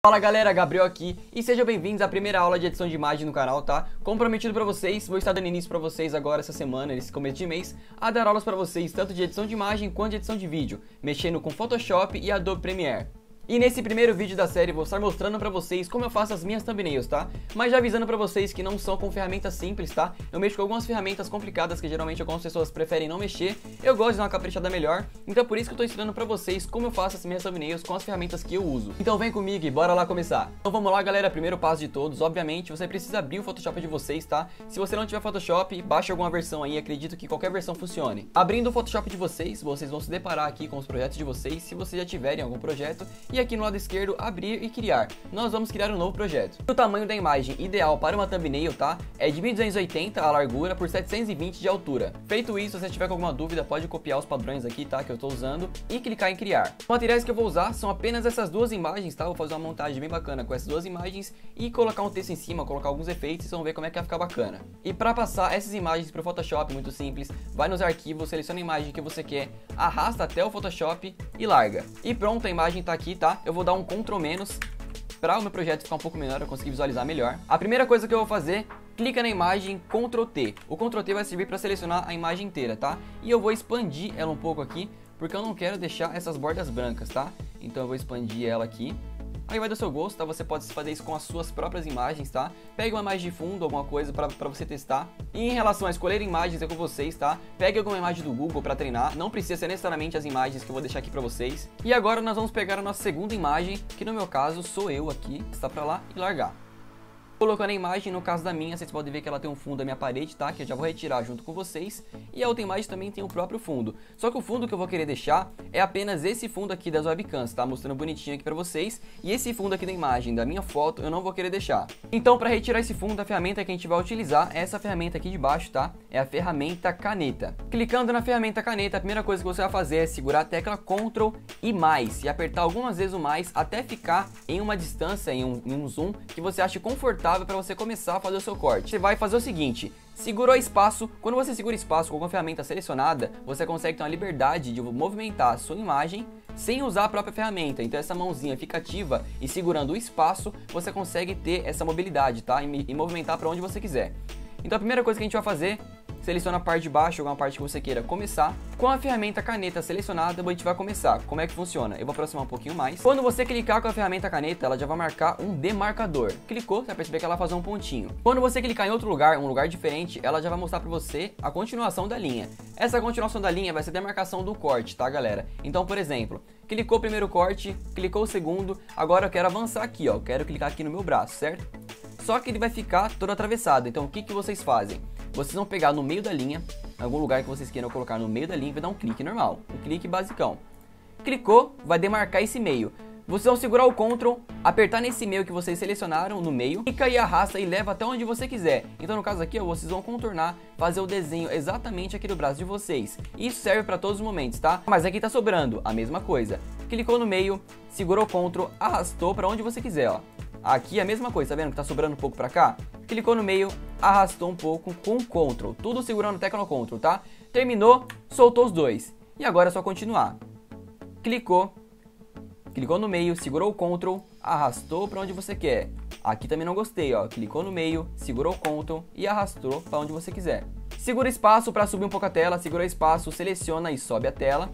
Fala galera, Gabriel aqui e sejam bem-vindos à primeira aula de edição de imagem no canal, tá? Como prometido pra vocês, vou estar dando início pra vocês agora essa semana, nesse começo de mês, a dar aulas pra vocês tanto de edição de imagem quanto de edição de vídeo, mexendo com Photoshop e Adobe Premiere. E nesse primeiro vídeo da série vou estar mostrando pra vocês como eu faço as minhas thumbnails, tá? Mas já avisando pra vocês que não são com ferramentas simples, tá? Eu mexo com algumas ferramentas complicadas que geralmente algumas pessoas preferem não mexer. Eu gosto de dar uma caprichada melhor, então é por isso que eu tô ensinando pra vocês como eu faço as minhas thumbnails com as ferramentas que eu uso. Então vem comigo e bora lá começar. Então vamos lá galera, primeiro passo de todos, obviamente você precisa abrir o Photoshop de vocês, tá? Se você não tiver Photoshop, baixe alguma versão aí, acredito que qualquer versão funcione. Abrindo o Photoshop de vocês vão se deparar aqui com os projetos de vocês, se vocês já tiverem algum projeto, e aqui no lado esquerdo abrir e criar. Nós vamos criar um novo projeto. O tamanho da imagem ideal para uma thumbnail, tá? É de 1280 a largura por 720 de altura. Feito isso, se você tiver com alguma dúvida, pode copiar os padrões aqui, tá? Que eu tô usando e clicar em criar. Os materiais que eu vou usar são apenas essas duas imagens, tá? Vou fazer uma montagem bem bacana com essas duas imagens e colocar um texto em cima, colocar alguns efeitos, vocês vão ver como é que vai ficar bacana. E para passar essas imagens para o Photoshop, muito simples, vai nos arquivos, seleciona a imagem que você quer, arrasta até o Photoshop e larga. E pronto, a imagem tá aqui, tá? Eu vou dar um Ctrl- para o meu projeto ficar um pouco menor, eu conseguir visualizar melhor. A primeira coisa que eu vou fazer, clica na imagem, Ctrl T. O Ctrl T vai servir para selecionar a imagem inteira, tá? E eu vou expandir ela um pouco aqui, porque eu não quero deixar essas bordas brancas, tá? Então eu vou expandir ela aqui. Aí vai do seu gosto, tá? Você pode fazer isso com as suas próprias imagens, tá? Pegue uma imagem de fundo, alguma coisa pra você testar. E em relação a escolher imagens é com vocês, tá? Pegue alguma imagem do Google pra treinar. Não precisa ser necessariamente as imagens que eu vou deixar aqui pra vocês. E agora nós vamos pegar a nossa segunda imagem, que no meu caso sou eu aqui. Está pra lá e largar. Colocando a imagem, no caso da minha, vocês podem ver que ela tem um fundo da minha parede, tá? Que eu já vou retirar junto com vocês. E a outra imagem também tem o próprio fundo. Só que o fundo que eu vou querer deixar é apenas esse fundo aqui das webcams, tá? Mostrando bonitinho aqui pra vocês. E esse fundo aqui da imagem, da minha foto, eu não vou querer deixar. Então, pra retirar esse fundo, a ferramenta que a gente vai utilizar é essa ferramenta aqui de baixo, tá? É a ferramenta caneta. Clicando na ferramenta caneta, a primeira coisa que você vai fazer é segurar a tecla Ctrl e mais. E apertar algumas vezes o mais até ficar em uma distância, em um zoom, que você ache confortável para você começar a fazer o seu corte. Você vai fazer o seguinte: segurou espaço. Quando você segura espaço com alguma ferramenta selecionada, você consegue ter uma liberdade de movimentar a sua imagem sem usar a própria ferramenta. Então essa mãozinha fica ativa e segurando o espaço, você consegue ter essa mobilidade, tá? E movimentar para onde você quiser. Então a primeira coisa que a gente vai fazer, seleciona a parte de baixo, alguma parte que você queira começar. Com a ferramenta caneta selecionada, a gente vai começar. Como é que funciona? Eu vou aproximar um pouquinho mais. Quando você clicar com a ferramenta caneta, ela já vai marcar um demarcador. Clicou, você vai perceber que ela vai fazer um pontinho. Quando você clicar em outro lugar, um lugar diferente, ela já vai mostrar pra você a continuação da linha. Essa continuação da linha vai ser a demarcação do corte, tá galera? Então, por exemplo, clicou o primeiro corte, clicou o segundo, agora eu quero avançar aqui, ó. Quero clicar aqui no meu braço, certo? Só que ele vai ficar todo atravessado. Então o que vocês fazem? Vocês vão pegar no meio da linha, algum lugar que vocês queiram colocar no meio da linha, vai dar um clique normal, um clique basicão. Clicou, vai demarcar esse meio. Vocês vão segurar o Ctrl, apertar nesse meio que vocês selecionaram no meio, clica e arrasta e leva até onde você quiser. Então no caso aqui, ó, vocês vão contornar, fazer o desenho exatamente aqui do braço de vocês. Isso serve para todos os momentos, tá? Mas aqui tá sobrando a mesma coisa. Clicou no meio, segurou o Ctrl, arrastou para onde você quiser, ó. Aqui é a mesma coisa, tá vendo que tá sobrando um pouco pra cá? Clicou no meio, arrastou um pouco com o Ctrl, tudo segurando a tecla Ctrl, tá? Terminou, soltou os dois. E agora é só continuar. Clicou no meio, segurou o Ctrl, arrastou pra onde você quer. Aqui também não gostei, ó. Clicou no meio, segurou o Ctrl e arrastou pra onde você quiser. Segura espaço para subir um pouco a tela, segura espaço, seleciona e sobe a tela.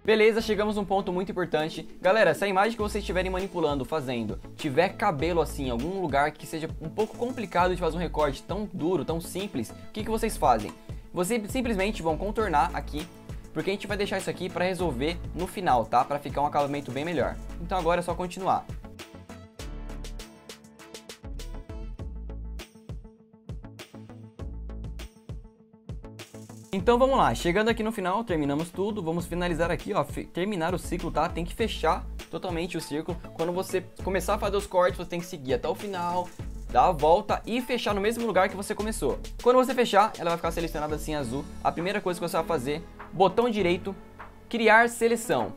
Beleza, chegamos num ponto muito importante. Galera, se a imagem que vocês estiverem manipulando, fazendo, tiver cabelo assim, em algum lugar que seja um pouco complicado de fazer um recorte tão duro, tão simples, o que vocês fazem? Vocês simplesmente vão contornar aqui, porque a gente vai deixar isso aqui para resolver no final, tá? Para ficar um acabamento bem melhor. Então agora é só continuar. Então vamos lá, chegando aqui no final, terminamos tudo, vamos finalizar aqui, ó, terminar o ciclo, tá? Tem que fechar totalmente o círculo. Quando você começar a fazer os cortes, você tem que seguir até o final, dar a volta e fechar no mesmo lugar que você começou. Quando você fechar, ela vai ficar selecionada assim azul. A primeira coisa que você vai fazer, botão direito, criar seleção.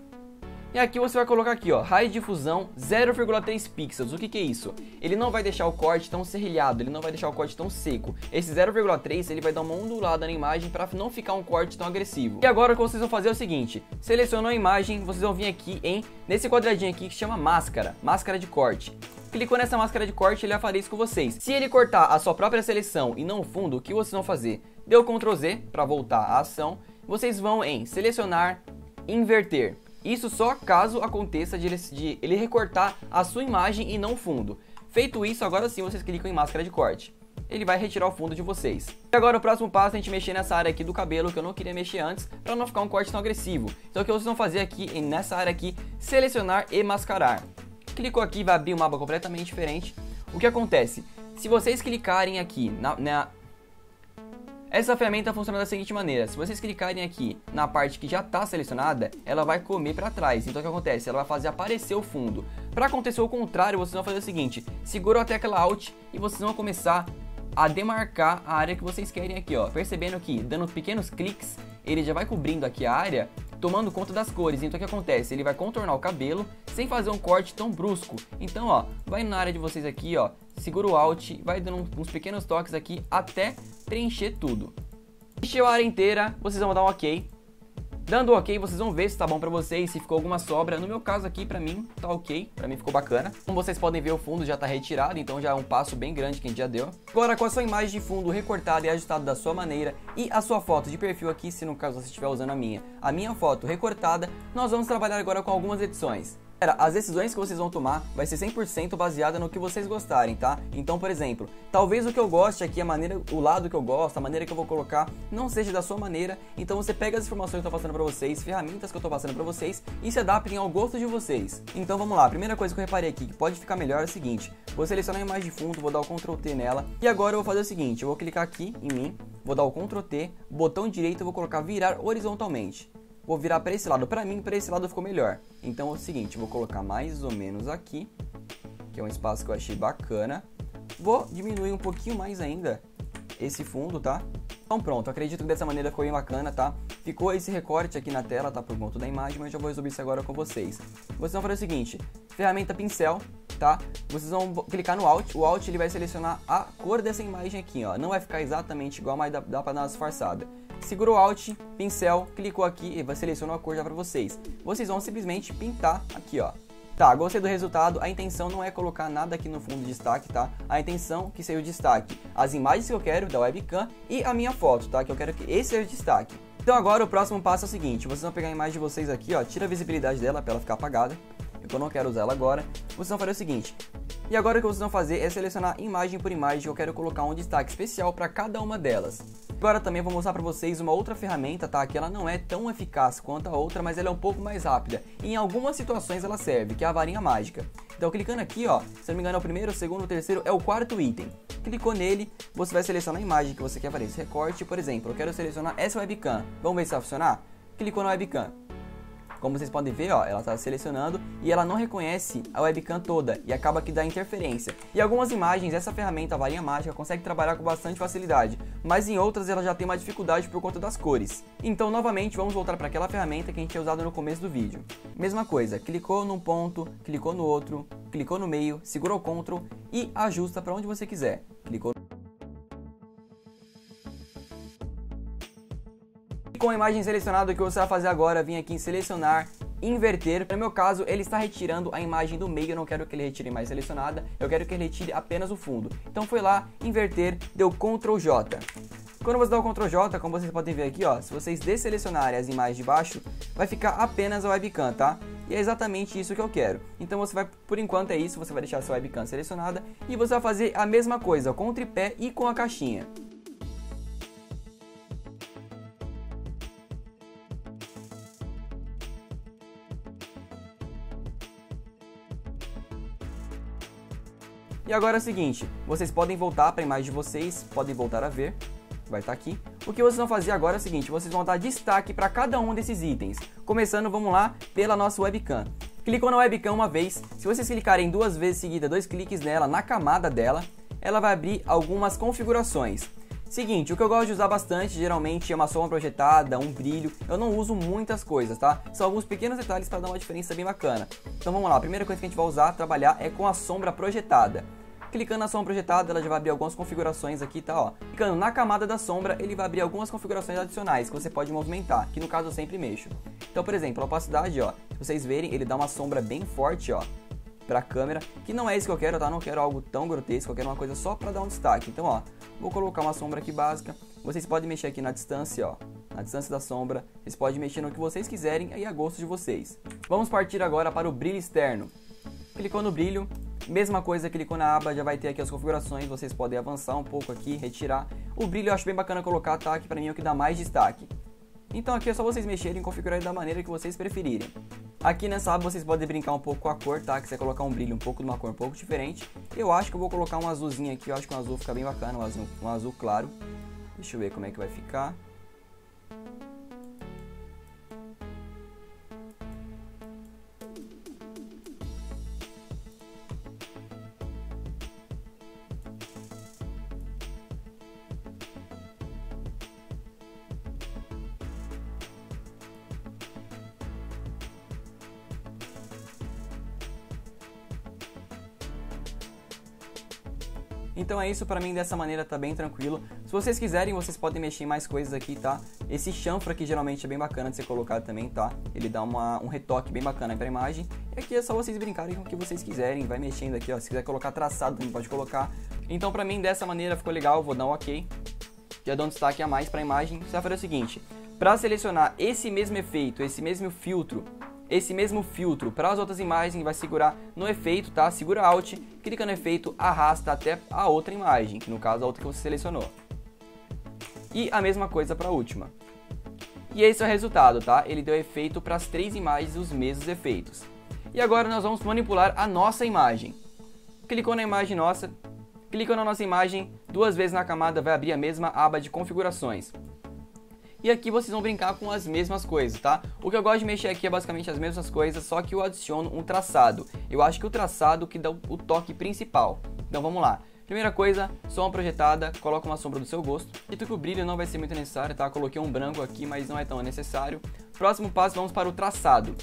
E aqui você vai colocar aqui, ó, raio de difusão 0,3 pixels. O que que é isso? Ele não vai deixar o corte tão serrilhado, ele não vai deixar o corte tão seco. Esse 0,3 ele vai dar uma ondulada na imagem para não ficar um corte tão agressivo. E agora o que vocês vão fazer é o seguinte: selecionou a imagem, vocês vão vir aqui nesse quadradinho aqui que chama máscara, máscara de corte. Clicou nessa máscara de corte, ele vai fazer isso com vocês. Se ele cortar a sua própria seleção e não o fundo, o que vocês vão fazer? Deu Ctrl Z para voltar à ação. Vocês vão em selecionar, inverter. Isso só caso aconteça de ele recortar a sua imagem e não o fundo. Feito isso, agora sim vocês clicam em máscara de corte. Ele vai retirar o fundo de vocês. E agora o próximo passo é a gente mexer nessa área aqui do cabelo, que eu não queria mexer antes, para não ficar um corte tão agressivo. Então o que vocês vão fazer aqui, nessa área aqui, selecionar e mascarar. Clicou aqui, vai abrir um mapa completamente diferente. O que acontece? Se vocês clicarem aqui essa ferramenta funciona da seguinte maneira: se vocês clicarem aqui na parte que já está selecionada, ela vai comer para trás. Então o que acontece? Ela vai fazer aparecer o fundo. Para acontecer o contrário, vocês vão fazer o seguinte: segurou a tecla Alt e vocês vão começar a demarcar a área que vocês querem aqui, ó. Percebendo que dando pequenos cliques, ele já vai cobrindo aqui a área, tomando conta das cores. Então o que acontece? Ele vai contornar o cabelo sem fazer um corte tão brusco. Então, ó, vai na área de vocês aqui, ó, segura o Alt, vai dando uns pequenos toques aqui até preencher tudo. Encheu a área inteira, vocês vão dar um OK. Dando OK, vocês vão ver se tá bom pra vocês, se ficou alguma sobra. No meu caso aqui, pra mim, tá OK, pra mim ficou bacana. Como vocês podem ver, o fundo já tá retirado, então já é um passo bem grande que a gente já deu. Agora, com a sua imagem de fundo recortada e ajustada da sua maneira, e a sua foto de perfil aqui, se no caso você estiver usando a minha foto recortada, nós vamos trabalhar agora com algumas edições. As decisões que vocês vão tomar vai ser 100% baseada no que vocês gostarem, tá? Então, por exemplo, talvez o que eu goste aqui, o lado que eu gosto, a maneira que eu vou colocar, não seja da sua maneira. Então você pega as informações que eu tô passando pra vocês, ferramentas que eu tô passando pra vocês e se adaptem ao gosto de vocês. Então vamos lá, a primeira coisa que eu reparei aqui que pode ficar melhor é o seguinte: vou selecionar a imagem de fundo, vou dar o Ctrl T nela. E agora eu vou fazer o seguinte: eu vou clicar aqui em mim, vou dar o Ctrl T, botão direito, eu vou colocar virar horizontalmente. Vou virar para esse lado. Para mim, para esse lado ficou melhor. Então é o seguinte, vou colocar mais ou menos aqui, que é um espaço que eu achei bacana. Vou diminuir um pouquinho mais ainda esse fundo, tá? Então pronto, acredito que dessa maneira ficou bem bacana, tá? Ficou esse recorte aqui na tela, tá? Por conta da imagem, mas eu já vou resolver isso agora com vocês. Vocês vão fazer o seguinte: ferramenta pincel, tá? Vocês vão clicar no Alt. O Alt ele vai selecionar a cor dessa imagem aqui, ó. Não vai ficar exatamente igual, mas dá pra dar uma disfarçada. Segura o Alt, pincel, clicou aqui e vai selecionar a cor já pra vocês. Vocês vão simplesmente pintar aqui, ó. Tá, gostei do resultado. A intenção não é colocar nada aqui no fundo de destaque, tá? A intenção que seja o destaque, as imagens que eu quero da webcam e a minha foto, tá? Que eu quero que esse seja o destaque. Então agora o próximo passo é o seguinte: vocês vão pegar a imagem de vocês aqui, ó, tira a visibilidade dela pra ela ficar apagada. Eu não quero usar ela agora. Vocês vão fazer o seguinte: e agora o que vocês vão fazer é selecionar imagem por imagem, que eu quero colocar um destaque especial para cada uma delas. Agora também vou mostrar para vocês uma outra ferramenta, tá? Que ela não é tão eficaz quanto a outra, mas ela é um pouco mais rápida. E em algumas situações ela serve, que é a varinha mágica. Então clicando aqui, ó, se não me engano é o primeiro, o segundo, o terceiro, é o quarto item. Clicou nele, você vai selecionar a imagem que você quer fazer esse recorte. Por exemplo, eu quero selecionar essa webcam. Vamos ver se vai funcionar? Clicou na webcam. Como vocês podem ver, ó, ela está selecionando e ela não reconhece a webcam toda e acaba que dá interferência. Em algumas imagens, essa ferramenta, a varinha mágica, consegue trabalhar com bastante facilidade, mas em outras ela já tem uma dificuldade por conta das cores. Então, novamente, vamos voltar para aquela ferramenta que a gente tinha usado no começo do vídeo. Mesma coisa, clicou num ponto, clicou no outro, clicou no meio, segurou o Ctrl e ajusta para onde você quiser. Clicou. Com a imagem selecionada, o que você vai fazer agora é vir aqui em selecionar, inverter. No meu caso, ele está retirando a imagem do meio, eu não quero que ele retire mais selecionada, eu quero que ele retire apenas o fundo. Então foi lá, inverter, deu Ctrl J. Quando você dá o Ctrl J, como vocês podem ver aqui, ó, se vocês desselecionarem as imagens de baixo, vai ficar apenas a webcam, tá? E é exatamente isso que eu quero. Então você vai, por enquanto é isso, você vai deixar a sua webcam selecionada e você vai fazer a mesma coisa com o tripé e com a caixinha. E agora é o seguinte, vocês podem voltar para a imagem de vocês, podem voltar a ver, vai estar aqui. O que vocês vão fazer agora é o seguinte, vocês vão dar destaque para cada um desses itens. Começando, vamos lá, pela nossa webcam. Clicou na webcam uma vez, se vocês clicarem duas vezes seguidas, dois cliques nela, na camada dela, ela vai abrir algumas configurações. Seguinte, o que eu gosto de usar bastante, geralmente, é uma sombra projetada, um brilho. Eu não uso muitas coisas, tá? São alguns pequenos detalhes para dar uma diferença bem bacana. Então vamos lá, a primeira coisa que a gente vai usar, trabalhar, é com a sombra projetada. Clicando na sombra projetada, ela já vai abrir algumas configurações aqui, tá? Ó. Clicando na camada da sombra, ele vai abrir algumas configurações adicionais que você pode movimentar, que no caso eu sempre mexo. Então, por exemplo, a opacidade, ó, se vocês verem, ele dá uma sombra bem forte, ó, pra câmera, que não é isso que eu quero, tá? Não quero algo tão grotesco, eu quero uma coisa só pra dar um destaque. Então, ó, vou colocar uma sombra aqui básica. Vocês podem mexer aqui na distância, ó, na distância da sombra. Vocês podem mexer no que vocês quiserem, aí a gosto de vocês. Vamos partir agora para o brilho externo. Clicou no brilho, mesma coisa, clicou na aba, já vai ter aqui as configurações. Vocês podem avançar um pouco aqui, retirar. O brilho eu acho bem bacana colocar, tá? Que pra mim é o que dá mais destaque. Então aqui é só vocês mexerem e configurar da maneira que vocês preferirem. Aqui nessa aba vocês podem brincar um pouco com a cor, tá? Que você colocar um brilho um pouco de uma cor um pouco diferente. Eu acho que eu vou colocar um azulzinho aqui, eu acho que um azul fica bem bacana, um azul claro. Deixa eu ver como é que vai ficar. Então é isso, pra mim dessa maneira tá bem tranquilo. Se vocês quiserem, vocês podem mexer em mais coisas aqui, tá? Esse chanfro aqui geralmente é bem bacana de ser colocado também, tá? Ele dá um retoque bem bacana pra imagem. E aqui é só vocês brincarem com o que vocês quiserem, vai mexendo aqui, ó. Se quiser colocar traçado também pode colocar. Então pra mim dessa maneira ficou legal, vou dar um ok. Já dou um destaque a mais pra imagem. Você vai fazer o seguinte, pra selecionar esse mesmo efeito, esse mesmo filtro para as outras imagens, vai segurar no efeito, tá? Segura Alt, clica no efeito, arrasta até a outra imagem, que no caso a outra que você selecionou. E a mesma coisa para a última. E esse é o resultado, tá? Ele deu efeito para as 3 imagens, os mesmos efeitos. E agora nós vamos manipular a nossa imagem. Clicou na imagem nossa, clicou na nossa imagem, 2 vezes na camada vai abrir a mesma aba de configurações. E aqui vocês vão brincar com as mesmas coisas, tá? O que eu gosto de mexer aqui é basicamente as mesmas coisas, só que eu adiciono um traçado. Eu acho que o traçado que dá o toque principal. Então vamos lá. Primeira coisa, sombra projetada, coloca uma sombra do seu gosto. Dito que o brilho não vai ser muito necessário, tá? Coloquei um branco aqui, mas não é tão necessário. Próximo passo, vamos para o traçado.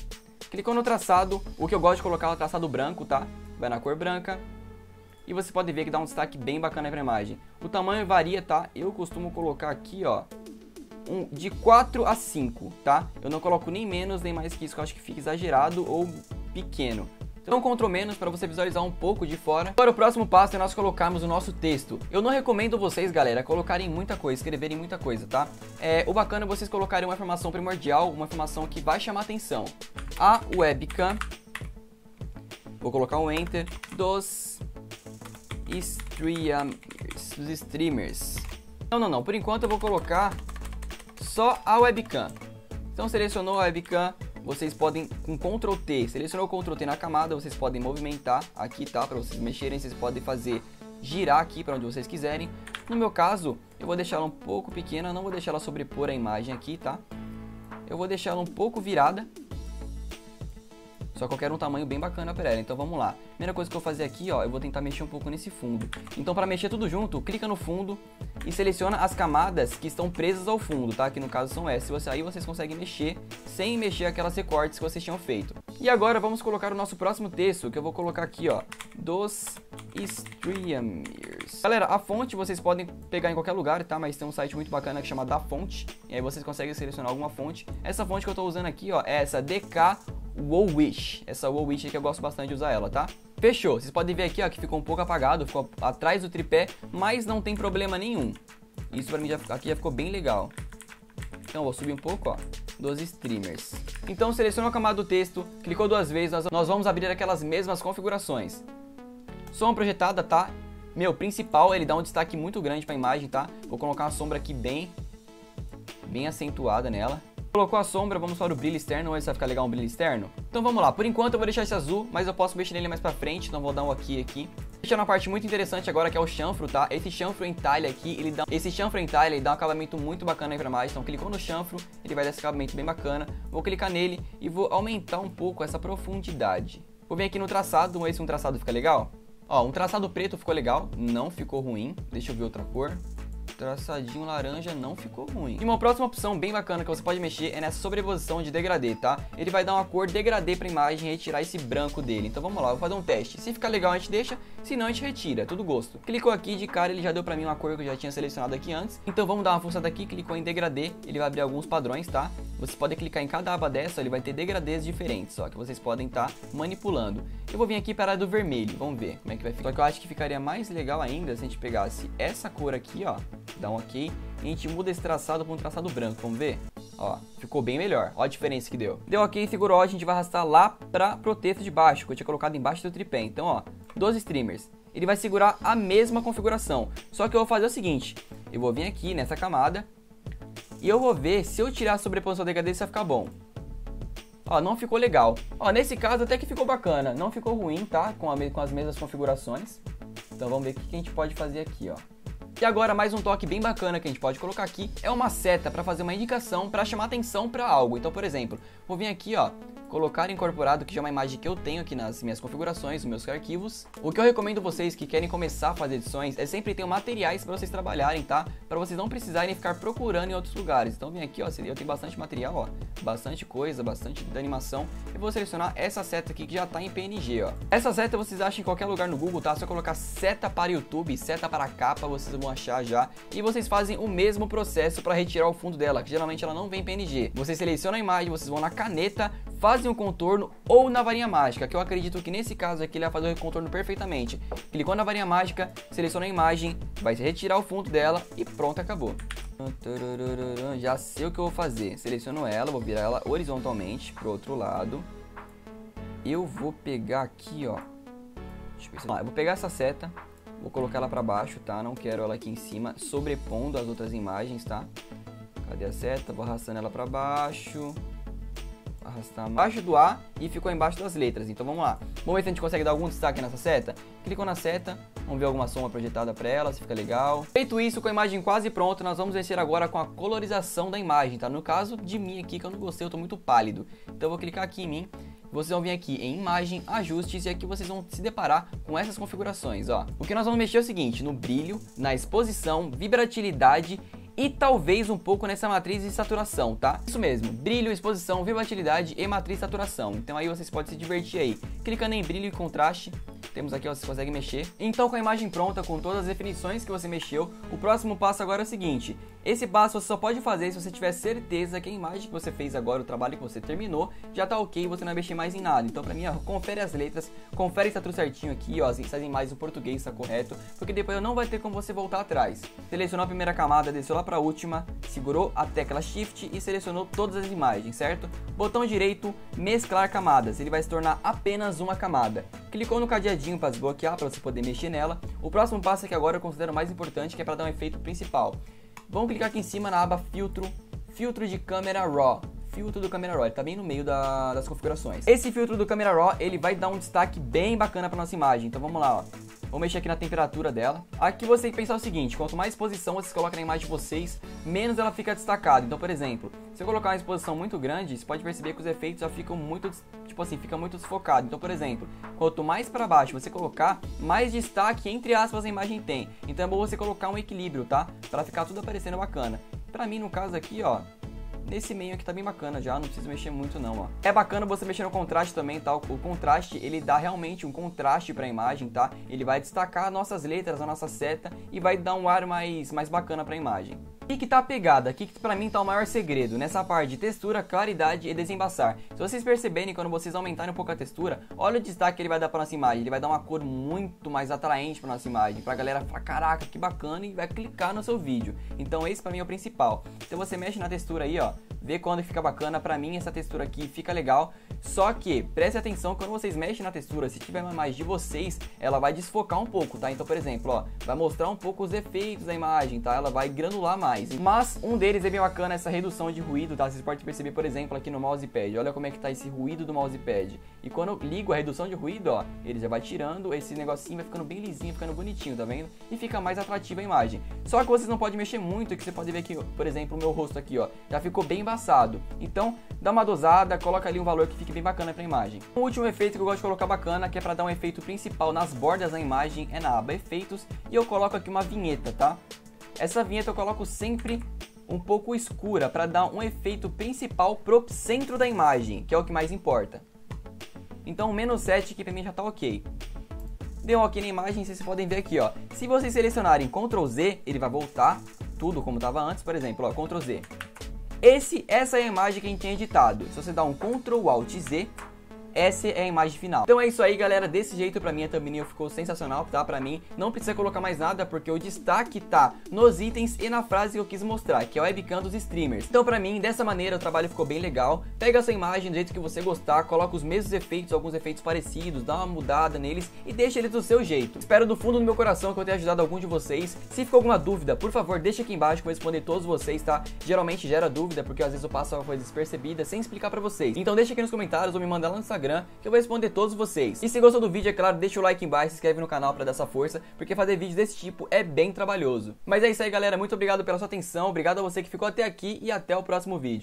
Clicou no traçado, o que eu gosto de colocar é o traçado branco, tá? Vai na cor branca. E você pode ver que dá um destaque bem bacana para a imagem. O tamanho varia, tá? Eu costumo colocar aqui, ó, de 4 a 5, tá? Eu não coloco nem menos nem mais que isso, que eu acho que fica exagerado ou pequeno. Então Ctrl menos para você visualizar um pouco de fora. Agora o próximo passo é nós colocarmos o nosso texto. Eu não recomendo vocês, galera, colocarem muita coisa, escreverem muita coisa, tá? O bacana é vocês colocarem uma informação primordial, uma informação que vai chamar atenção. A webcam, vou colocar um Enter, dos streamers. Não, por enquanto eu vou colocar só a webcam. Então selecionou a webcam, vocês podem com Ctrl T, selecionou o Ctrl T na camada, vocês podem movimentar aqui, tá? Para vocês mexerem, vocês podem fazer girar aqui para onde vocês quiserem. No meu caso, eu vou deixar ela um pouco pequena, não vou deixar ela sobrepor a imagem aqui, tá? Eu vou deixar ela um pouco virada. Só que eu quero um tamanho bem bacana para ela, então vamos lá. Primeira coisa que eu vou fazer aqui, ó, eu vou tentar mexer um pouco nesse fundo. Então para mexer tudo junto, clica no fundo e seleciona as camadas que estão presas ao fundo, tá? Que no caso são essas. Aí vocês conseguem mexer sem mexer aquelas recortes que vocês tinham feito. E agora vamos colocar o nosso próximo texto, que eu vou colocar aqui, ó, dos streamers. Galera, a fonte vocês podem pegar em qualquer lugar, tá? Mas tem um site muito bacana que chama Da Fonte, e aí vocês conseguem selecionar alguma fonte. Essa fonte que eu tô usando aqui, ó, é essa DK Woolwich. Essa Woolwich aqui eu gosto bastante de usar ela, tá? Fechou. Vocês podem ver aqui, ó, que ficou um pouco apagado, ficou atrás do tripé, mas não tem problema nenhum. Isso pra mim aqui já ficou bem legal. Então eu vou subir um pouco, ó, dos streamers. Então seleciona a camada do texto, clicou 2 vezes, nós vamos abrir aquelas mesmas configurações. Sombra projetada, tá? Meu, principal, ele dá um destaque muito grande pra imagem, tá? Vou colocar uma sombra aqui bem acentuada nela. Colocou a sombra, vamos para o brilho externo, ou vai ficar legal um brilho externo? Então vamos lá, por enquanto eu vou deixar esse azul, mas eu posso mexer nele mais pra frente, então vou dar um aqui. Deixando uma parte muito interessante agora, que é o chanfro, tá? Esse chanfro em talha aqui, ele dá um acabamento muito bacana aí pra imagem. Então clicou no chanfro, ele vai dar esse acabamento bem bacana. Vou clicar nele e vou aumentar um pouco essa profundidade. Vou vir aqui no traçado, vamos ver se um traçado fica legal. Ó, um traçado preto ficou legal, não ficou ruim. Deixa eu ver outra cor. traçadinho laranja não ficou ruim. E uma próxima opção bem bacana que você pode mexer é nessa sobreposição de degradê, tá? Ele vai dar uma cor degradê pra imagem e retirar esse branco dele. Então vamos lá, eu vou fazer um teste. Se ficar legal a gente deixa, se não a gente retira, é tudo gosto. Clicou aqui, de cara ele já deu pra mim uma cor que eu já tinha selecionado aqui antes. Então vamos dar uma forçada aqui, clicou em degradê, ele vai abrir alguns padrões, tá? Você pode clicar em cada aba dessa, ele vai ter degradês diferentes, ó, que vocês podem estar manipulando. Eu vou vir aqui para a do vermelho, vamos ver como é que vai ficar. Só que eu acho que ficaria mais legal ainda se a gente pegasse essa cor aqui, ó, dá um ok, e a gente muda esse traçado para um traçado branco, vamos ver? Ó, ficou bem melhor, ó a diferença que deu. Deu ok, segurou, a gente vai arrastar lá para pro texto de baixo, que eu tinha colocado embaixo do tripé. Então, ó, 12 streamers. Ele vai segurar a mesma configuração, só que eu vou fazer o seguinte, eu vou vir aqui nessa camada, e eu vou ver se eu tirar a sobreposição degradê se vai ficar bom. Ó, não ficou legal. Ó, nesse caso até que ficou bacana. Não ficou ruim, tá? Com as mesmas configurações. Então vamos ver o que a gente pode fazer aqui, ó. E agora mais um toque bem bacana que a gente pode colocar aqui é uma seta para fazer uma indicação para chamar atenção para algo. Então, por exemplo, vou vir aqui, ó, colocar incorporado, que já é uma imagem que eu tenho aqui nas minhas configurações, nos meus arquivos. O que eu recomendo vocês que querem começar a fazer edições é sempre ter materiais para vocês trabalharem, tá? Para vocês não precisarem ficar procurando em outros lugares. Então vem aqui, ó, eu tenho bastante material, ó, bastante coisa, bastante da animação. Eu vou selecionar essa seta aqui que já tá em PNG, ó. Essa seta vocês acham em qualquer lugar no Google, tá? Só colocar seta para YouTube, seta para capa, vocês vão achar já. E vocês fazem o mesmo processo para retirar o fundo dela, que geralmente ela não vem em PNG. Vocês selecionam a imagem, vocês vão na caneta, fazem um contorno ou na varinha mágica, que eu acredito que nesse caso aqui ele vai fazer o contorno perfeitamente. Clicou na varinha mágica, seleciona a imagem, vai retirar o fundo dela e pronto, acabou. Já sei o que eu vou fazer. Seleciono ela, vou virar ela horizontalmente pro outro lado. Eu vou pegar aqui, ó. Deixa eu ver se eu vou pegar essa seta, vou colocar ela pra baixo, tá? Não quero ela aqui em cima, sobrepondo as outras imagens, tá? Cadê a seta? Vou arrastando ela pra baixo. Arrastar embaixo do A e ficou embaixo das letras. Então vamos lá. Vamos ver se a gente consegue dar algum destaque nessa seta. Clicou na seta, vamos ver alguma sombra projetada para ela, se fica legal. Feito isso, com a imagem quase pronta, nós vamos mexer agora com a colorização da imagem, tá? No caso de mim aqui, que eu não gostei, eu tô muito pálido. Então eu vou clicar aqui em mim. Vocês vão vir aqui em imagem, ajustes, e aqui vocês vão se deparar com essas configurações, ó. O que nós vamos mexer é o seguinte, no brilho, na exposição, vibratilidade e talvez um pouco nessa matriz de saturação, tá? Isso mesmo, brilho, exposição, vibratilidade e matriz de saturação. Então aí vocês podem se divertir aí. Clicando em brilho e contraste, temos aqui, ó, vocês conseguem mexer. Então com a imagem pronta, com todas as definições que você mexeu, o próximo passo agora é o seguinte. Esse passo você só pode fazer se você tiver certeza que a imagem que você fez agora, o trabalho que você terminou, já tá ok, você não vai mexer mais em nada. Então pra mim, ó, confere as letras, confere se tá tudo certinho aqui, ó, se as imagens em português tá correto, porque depois não vai ter como você voltar atrás. Selecionou a primeira camada, desceu lá pra última, segurou a tecla Shift e selecionou todas as imagens, certo? Botão direito, mesclar camadas, ele vai se tornar apenas uma camada. Clicou no cadeadinho para desbloquear, para você poder mexer nela. O próximo passo aqui agora eu considero mais importante, que é para dar um efeito principal. Vamos clicar aqui em cima na aba filtro, filtro de câmera RAW. Filtro do câmera RAW, ele tá bem no meio das configurações. Esse filtro do câmera RAW, ele vai dar um destaque bem bacana para nossa imagem. Então vamos lá, ó. Vou mexer aqui na temperatura dela. Aqui você tem que pensar o seguinte, quanto mais exposição vocês colocam na imagem de vocês, menos ela fica destacada. Então, por exemplo, se eu colocar uma exposição muito grande, você pode perceber que os efeitos já ficam muito, tipo assim, fica muito desfocado. Então, por exemplo, quanto mais para baixo você colocar, mais destaque, entre aspas, a imagem tem. Então é bom você colocar um equilíbrio, tá? Para ficar tudo aparecendo bacana. Pra mim, no caso aqui, ó, nesse meio aqui tá bem bacana já, não precisa mexer muito não, ó. É bacana você mexer no contraste também, tá? O contraste, ele dá realmente um contraste pra imagem, tá? Ele vai destacar nossas letras, a nossa seta e vai dar um ar mais bacana pra imagem. Aqui que tá a pegada, aqui que pra mim tá o maior segredo, nessa parte de textura, claridade e desembaçar. Se vocês perceberem, quando vocês aumentarem um pouco a textura, olha o destaque que ele vai dar pra nossa imagem. Ele vai dar uma cor muito mais atraente pra nossa imagem, pra galera falar, caraca, que bacana, e vai clicar no seu vídeo. Então esse pra mim é o principal. Então você mexe na textura aí, ó, vê quando fica bacana. Pra mim essa textura aqui fica legal, só que preste atenção, quando vocês mexem na textura, se tiver uma imagem de vocês, ela vai desfocar um pouco, tá? Então, por exemplo, ó, vai mostrar um pouco os efeitos da imagem, tá? Ela vai granular mais. Mas um deles é bem bacana, essa redução de ruído, tá? Vocês podem perceber, por exemplo, aqui no mousepad. Olha como é que tá esse ruído do mousepad. E quando eu ligo a redução de ruído, ó, ele já vai tirando, esse negocinho vai ficando bem lisinho, ficando bonitinho, tá vendo? E fica mais atrativa a imagem. Só que vocês não podem mexer muito, que você pode ver aqui, por exemplo, o meu rosto aqui, ó, já ficou bem embaçado. Então, dá uma dosada, coloca ali um valor que fique bem bacana pra imagem. O último efeito que eu gosto de colocar bacana, que é pra dar um efeito principal nas bordas da imagem, é na aba Efeitos, e eu coloco aqui uma vinheta, tá? essa vinheta eu coloco sempre um pouco escura para dar um efeito principal pro centro da imagem, que é o que mais importa. Então o menos 7 aqui pra mim já tá ok. Deu um ok na imagem, vocês podem ver aqui, ó. Se vocês selecionarem Ctrl Z, ele vai voltar tudo como estava antes, por exemplo, ó, Ctrl Z. Essa é a imagem que a gente tinha editado. Se você dá um Ctrl Alt Z, essa é a imagem final. Então é isso aí, galera. Desse jeito, pra mim, a thumbnail ficou sensacional, tá? Pra mim, não precisa colocar mais nada, porque o destaque tá nos itens e na frase que eu quis mostrar, que é o webcam dos streamers. Então, pra mim, dessa maneira, o trabalho ficou bem legal. Pega essa imagem do jeito que você gostar, coloca os mesmos efeitos, alguns efeitos parecidos, dá uma mudada neles e deixa eles do seu jeito. Espero do fundo do meu coração que eu tenha ajudado algum de vocês. Se ficou alguma dúvida, por favor, deixa aqui embaixo que eu vou responder todos vocês, tá? Geralmente gera dúvida, porque às vezes eu passo uma coisa despercebida sem explicar pra vocês. Então deixa aqui nos comentários ou me manda lá no Instagram, que eu vou responder todos vocês. E se gostou do vídeo, é claro, deixa o like embaixo, se inscreve no canal pra dar essa força, porque fazer vídeos desse tipo é bem trabalhoso. Mas é isso aí, galera, muito obrigado pela sua atenção, obrigado a você que ficou até aqui e até o próximo vídeo.